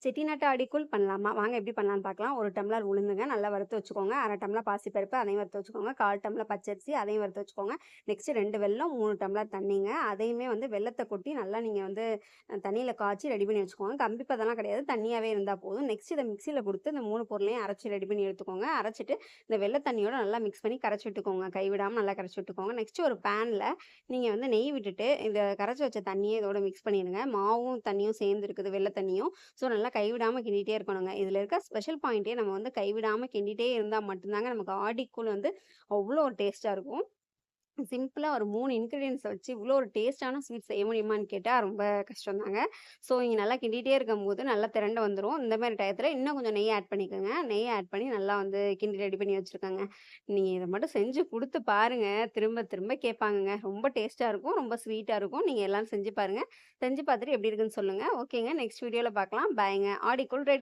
செட்டிநாட்டு ஆடிக்கூழ் பண்ணலாமா? வாங்க எப்படி பண்ணலான்னு பார்க்கலாம். 1 டம்ளர் உளுந்துங்க நல்லா வறுத்து வச்சுக்கோங்க. 1/2 டம்ளர் பாசிப்பருப்பு அதையும் வறுத்து வச்சுக்கோங்க. 1/4 டம்ளர் பச்சரிசி அதையும் வறுத்து வச்சுக்கோங்க. நெக்ஸ்ட் 2 வெல்லம், 3 டம்ளர் தண்ணிங்க. அதையுமே வந்து வெல்லத்த கொட்டி நல்லா நீங்க வந்து தண்ணீல காய்ச்சி ரெடி பண்ணி வச்சுக்கோங்க. கம்பி பதம்லாம் கிடையாது. தண்ணியாவே இருந்தா போதும். நெக்ஸ்ட் இத மிக்ஸியில குடுத்து இந்த 3 பொருளையும் அரைச்சு ரெடி பண்ணி எடுத்துக்கோங்க. அரைச்சுட்டு இந்த வெள்ள தண்ணியோட நல்லா மிக்ஸ் பண்ணி கரைச்சு விட்டுக்கோங்க. கைவிடாம நல்லா கரைச்சு விட்டுக்கோங்க. நெக்ஸ்ட் ஒரு பேன்ல நீங்க வந்து நெய் விட்டுட்டு இந்த கரைச்சு வச்ச தண்ணிய இதோட மிக்ஸ் பண்ணிருங்க. மாவும் தண்ணியும் சேர்ந்து இருக்குது வெள்ள தண்ணியும். ஸோ நல்லா கைவிடாம கிண்டிட்டே இருக்கணுங்க. இதுல இருக்க ஸ்பெஷல் பாயிண்ட்டே நம்ம வந்து கைவிடாம கிண்டிட்டே இருந்தா மட்டும் தாங்க நமக்கு ஆடிக்கூழ் வந்து அவ்ளோ ஒரு டேஸ்ட்டா இருக்கும். சிம்பிளா ஒரு 3 இன்கிரீடியன்ட்ஸ வச்சு இவ்ளோ ஒரு டேஸ்ட்டான ஸ்வீட் செய்ய முடியுமான்னு கேட்டா ரொம்ப கஷ்டம் தாங்க. ஸோ நீங்க நல்லா கிண்டிட்டே இருக்கும்போது நல்லா திரண்டு வந்துரும். இந்த மாரி டயத்துல இன்னும் கொஞ்சம் நெய் ஆட் பண்ணிக்கோங்க. நெய் ஆட் பண்ணி நல்லா வந்து கிண்டி ரெடி பண்ணி வச்சுருக்கேங்க. நீங்க இத மட்டும் செஞ்சு குடுத்து பாருங்க. திரும்ப திரும்ப கேட்பாங்கங்க. ரொம்ப டேஸ்ட்டா இருக்கும். ரொம்ப ஸ்வீட்டா இருக்கும். நீங்க எல்லாரும் செஞ்சு பாருங்க. செஞ்சு பார்த்துட்டு எப்படி இருக்குன்னு சொல்லுங்க. ஓகேங்க. நெக்ஸ்ட் வீடியோல பார்க்கலாம். பாய்ங்க. ஆடிக்கூழ் ரெடி.